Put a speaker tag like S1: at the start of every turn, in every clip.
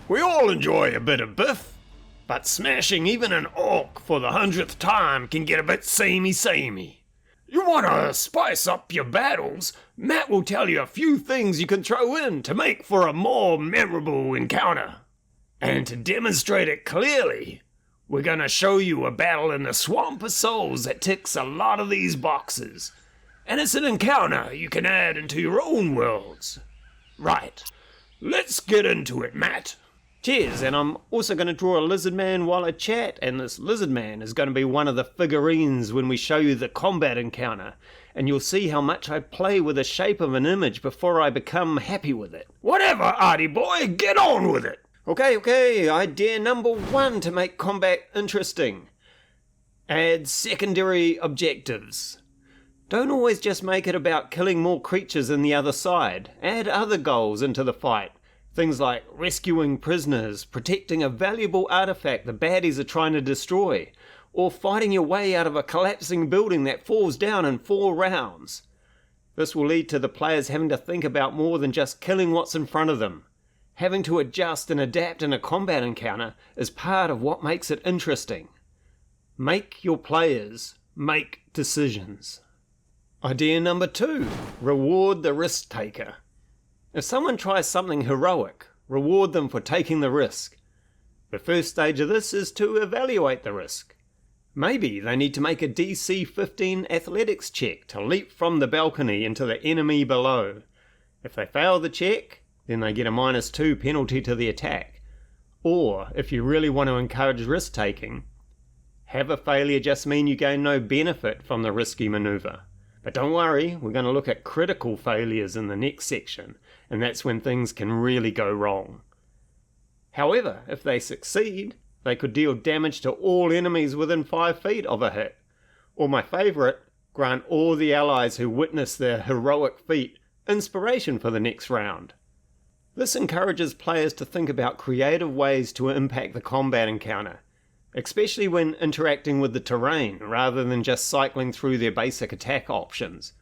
S1: We all enjoy a bit of biff, but smashing even an orc for the 100th time can get a bit samey. You want to spice up your battles? Matt will tell you a few things you can throw in to make for a more memorable encounter. And to demonstrate it clearly, we're going to show you a battle in the Swamp of Souls that ticks a lot of these boxes. And it's an encounter you can add into your own worlds. Right, let's get into it, Matt.
S2: Cheers, and I'm also going to draw a lizard man while I chat, and this lizard man is going to be one of the figurines when we show you the combat encounter, and you'll see how much I play with the shape of an image before I become happy with it.
S1: Whatever, Artie boy, get on with it.
S2: Okay, idea number 1 to make combat interesting. Add secondary objectives. Don't always just make it about killing more creatures than the other side. Add other goals into the fight. Things like rescuing prisoners, protecting a valuable artifact the baddies are trying to destroy, or fighting your way out of a collapsing building that falls down in 4 rounds. This will lead to the players having to think about more than just killing what's in front of them. Having to adjust and adapt in a combat encounter is part of what makes it interesting. Make your players make decisions. Idea number 2, reward the risk taker. If someone tries something heroic, reward them for taking the risk. The first stage of this is to evaluate the risk. Maybe they need to make a DC 15 athletics check to leap from the balcony into the enemy below. If they fail the check, then they get a -2 penalty to the attack. Or, if you really want to encourage risk taking, have a failure just mean you gain no benefit from the risky maneuver. But don't worry, we're going to look at critical failures in the next section, and that's when things can really go wrong. However, if they succeed, they could deal damage to all enemies within 5 feet of a hit. Or my favourite, grant all the allies who witness their heroic feat inspiration for the next round. This encourages players to think about creative ways to impact the combat encounter, especially when interacting with the terrain rather than just cycling through their basic attack options.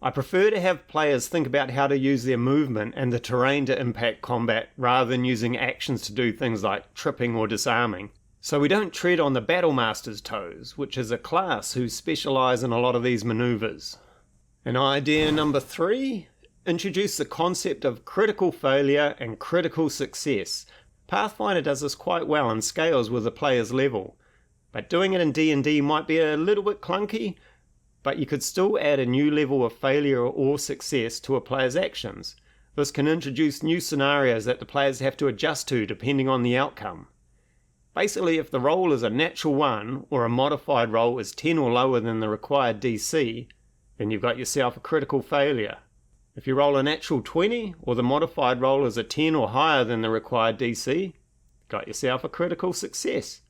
S2: I prefer to have players think about how to use their movement and the terrain to impact combat rather than using actions to do things like tripping or disarming. So we don't tread on the Battlemaster's toes, which is a class who specialise in a lot of these manoeuvres. And idea number 3, introduce the concept of critical failure and critical success. Pathfinder does this quite well and scales with the player's level, but doing it in D&D might be a little bit clunky, but you could still add a new level of failure or success to a player's actions. This can introduce new scenarios that the players have to adjust to depending on the outcome. Basically, if the roll is a natural 1 or a modified roll is 10 or lower than the required DC, then you've got yourself a critical failure. If you roll a natural 20 or the modified roll is a 10 or higher than the required DC, got yourself a critical success.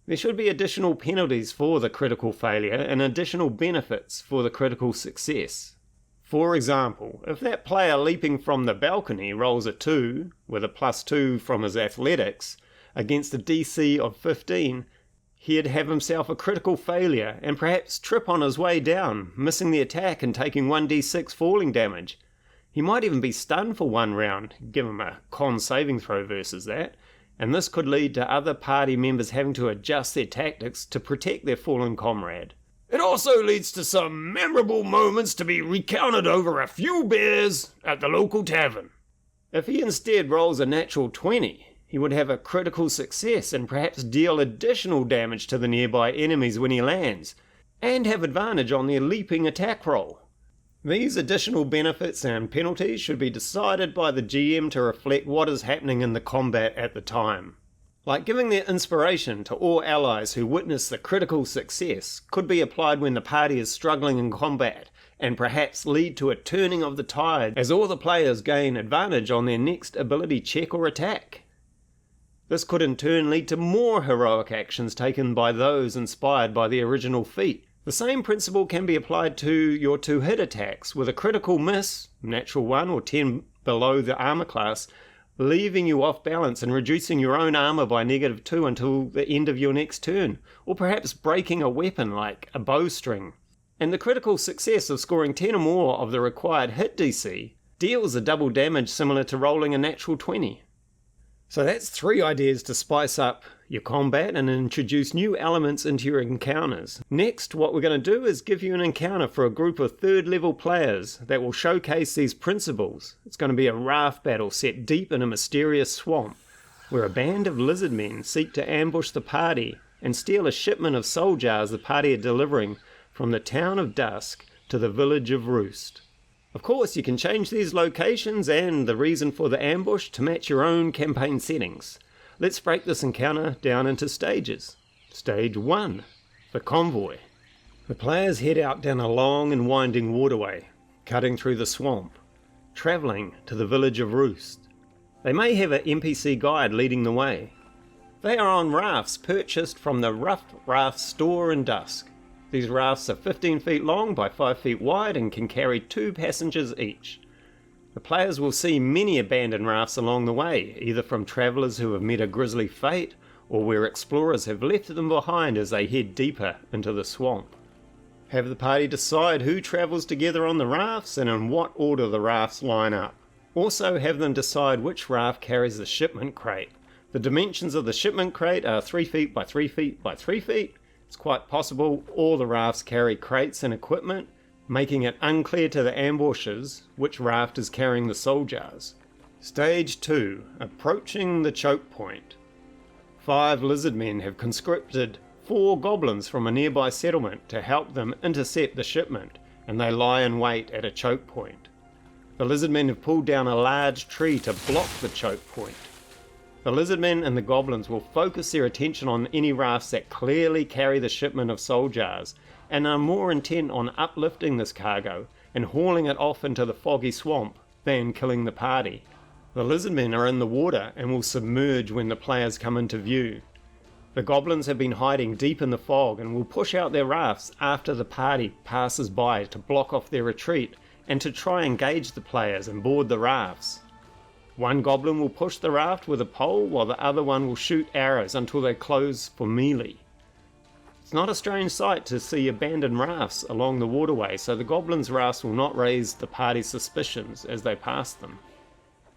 S2: There should be additional penalties for the critical failure and additional benefits for the critical success. For example, if that player leaping from the balcony rolls a 2 with a +2 from his athletics against a DC of 15, he'd have himself a critical failure and perhaps trip on his way down, missing the attack and taking 1d6 falling damage. He might even be stunned for 1 round, give him a con saving throw versus that, and this could lead to other party members having to adjust their tactics to protect their fallen comrade.
S1: It also leads to some memorable moments to be recounted over a few beers at the local tavern.
S2: If he instead rolls a natural 20, he would have a critical success and perhaps deal additional damage to the nearby enemies when he lands, and have advantage on their leaping attack roll. These additional benefits and penalties should be decided by the GM to reflect what is happening in the combat at the time. Like giving their inspiration to all allies who witness the critical success could be applied when the party is struggling in combat, and perhaps lead to a turning of the tide as all the players gain advantage on their next ability check or attack. This could in turn lead to more heroic actions taken by those inspired by the original feat. The same principle can be applied to your 2-hit attacks, with a critical miss, natural 1 or 10 below the armor class, leaving you off balance and reducing your own armor by -2 until the end of your next turn, or perhaps breaking a weapon like a bowstring. And the critical success of scoring 10 or more of the required hit DC deals a double damage similar to rolling a natural 20. So that's 3 ideas to spice up your combat and introduce new elements into your encounters. Next, what we're going to do is give you an encounter for a group of 3rd level players that will showcase these principles. It's going to be a raft battle set deep in a mysterious swamp, where a band of lizard men seek to ambush the party and steal a shipment of soul jars the party are delivering from the town of Dusk to the village of Roost. Of course, you can change these locations and the reason for the ambush to match your own campaign settings. Let's break this encounter down into stages. Stage 1, the convoy. The players head out down a long and winding waterway, cutting through the swamp, travelling to the village of Roost. They may have an NPC guide leading the way. They are on rafts purchased from the Rough Raft store in Dusk. These rafts are 15 feet long by 5 feet wide and can carry 2 passengers each. The players will see many abandoned rafts along the way, either from travellers who have met a grisly fate, or where explorers have left them behind as they head deeper into the swamp. Have the party decide who travels together on the rafts and in what order the rafts line up. Also have them decide which raft carries the shipment crate. The dimensions of the shipment crate are 3 feet by 3 feet by 3 feet. It's quite possible all the rafts carry crates and equipment, making it unclear to the ambushers which raft is carrying the soul jars. Stage 2, approaching the choke point. 5 lizard men have conscripted 4 goblins from a nearby settlement to help them intercept the shipment, and they lie in wait at a choke point. The lizard men have pulled down a large tree to block the choke point. The lizardmen and the goblins will focus their attention on any rafts that clearly carry the shipment of soul jars and are more intent on uplifting this cargo and hauling it off into the foggy swamp than killing the party. The lizardmen are in the water and will submerge when the players come into view. The goblins have been hiding deep in the fog and will push out their rafts after the party passes by to block off their retreat and to try and engage the players and board the rafts. One goblin will push the raft with a pole while the other one will shoot arrows until they close for melee. It's not a strange sight to see abandoned rafts along the waterway, so the goblins' rafts will not raise the party's suspicions as they pass them.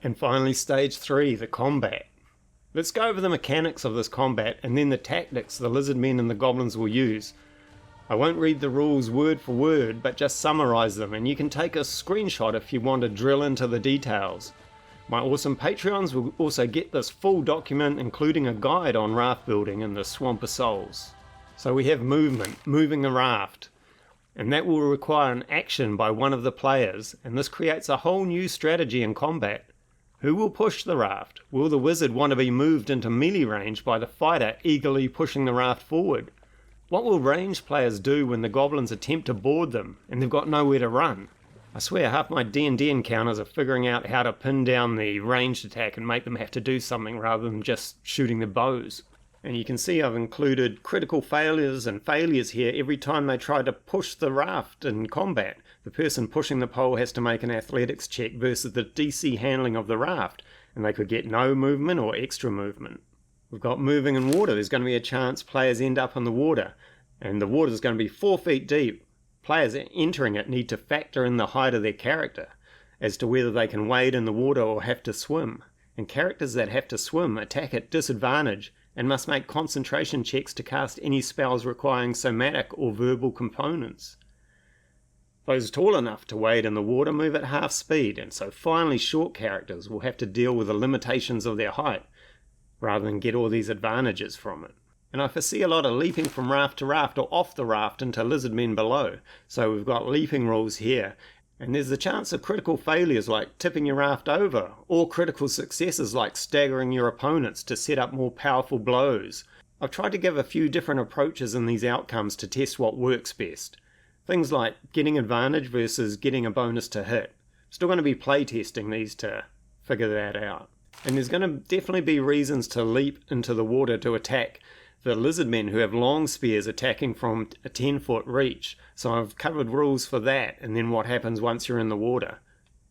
S2: And finally, stage 3, the combat. Let's go over the mechanics of this combat and then the tactics the lizard men and the goblins will use. I won't read the rules word for word, but just summarise them, and you can take a screenshot if you want to drill into the details. My awesome Patreons will also get this full document, including a guide on raft building in the Swamp of Souls. So we have movement, moving the raft, and that will require an action by one of the players, and this creates a whole new strategy in combat. Who will push the raft? Will the wizard want to be moved into melee range by the fighter eagerly pushing the raft forward? What will ranged players do when the goblins attempt to board them and they've got nowhere to run? I swear half my D&D encounters are figuring out how to pin down the ranged attack and make them have to do something rather than just shooting their bows. And you can see I've included critical failures and failures here every time they try to push the raft in combat. The person pushing the pole has to make an athletics check versus the DC handling of the raft, and they could get no movement or extra movement. We've got moving in water. There's going to be a chance players end up in the water, and the water is going to be 4 feet deep. Players entering it need to factor in the height of their character as to whether they can wade in the water or have to swim. And characters that have to swim attack at disadvantage and must make concentration checks to cast any spells requiring somatic or verbal components. Those tall enough to wade in the water move at half speed, and so finally short characters will have to deal with the limitations of their height rather than get all these advantages from it. And I foresee a lot of leaping from raft to raft or off the raft into lizard men below. So we've got leaping rules here. And there's the chance of critical failures like tipping your raft over, or critical successes like staggering your opponents to set up more powerful blows. I've tried to give a few different approaches in these outcomes to test what works best. Things like getting advantage versus getting a bonus to hit. Still going to be playtesting these to figure that out. And there's going to definitely be reasons to leap into the water to attack the lizard men who have long spears attacking from a 10-foot reach. So I've covered rules for that, and then what happens once you're in the water.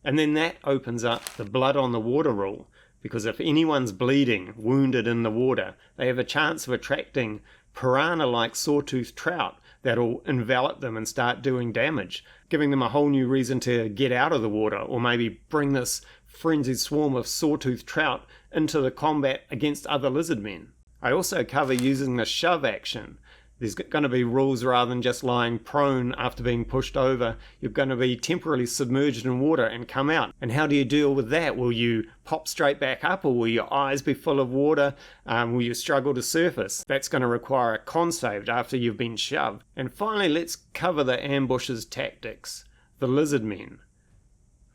S2: And then that opens up the blood on the water rule, because if anyone's bleeding, wounded in the water, they have a chance of attracting piranha-like sawtooth trout that'll envelop them and start doing damage, giving them a whole new reason to get out of the water, or maybe bring this frenzied swarm of sawtooth trout into the combat against other lizard men. I also cover using the shove action. There's going to be rules rather than just lying prone after being pushed over. You're going to be temporarily submerged in water and come out. And how do you deal with that? Will you pop straight back up, or will your eyes be full of water? Will you struggle to surface? That's going to require a con save after you've been shoved. And finally, let's cover the ambushes tactics. The lizard men.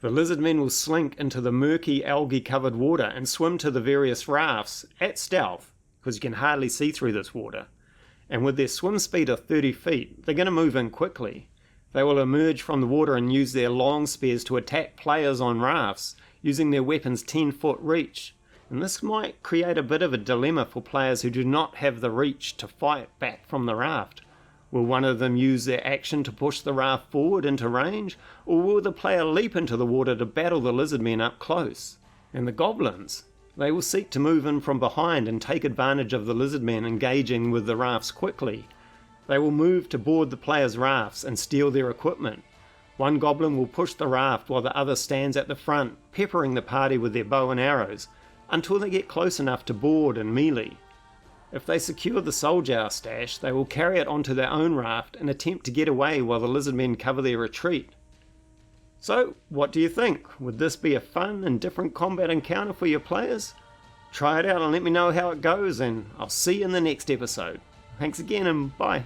S2: The lizard men will slink into the murky algae-covered water and swim to the various rafts at stealth, because you can hardly see through this water. And with their swim speed of 30 feet, they're going to move in quickly. They will emerge from the water and use their long spears to attack players on rafts, using their weapons' 10-foot reach. And this might create a bit of a dilemma for players who do not have the reach to fight back from the raft. Will one of them use their action to push the raft forward into range, or will the player leap into the water to battle the lizard men up close? And the goblins? They will seek to move in from behind and take advantage of the lizard men engaging with the rafts quickly. They will move to board the players' rafts and steal their equipment. One goblin will push the raft while the other stands at the front, peppering the party with their bow and arrows, until they get close enough to board and melee. If they secure the soul jar stash, they will carry it onto their own raft and attempt to get away while the lizard men cover their retreat. So, what do you think? Would this be a fun and different combat encounter for your players? Try it out and let me know how it goes, and I'll see you in the next episode. Thanks again, and bye.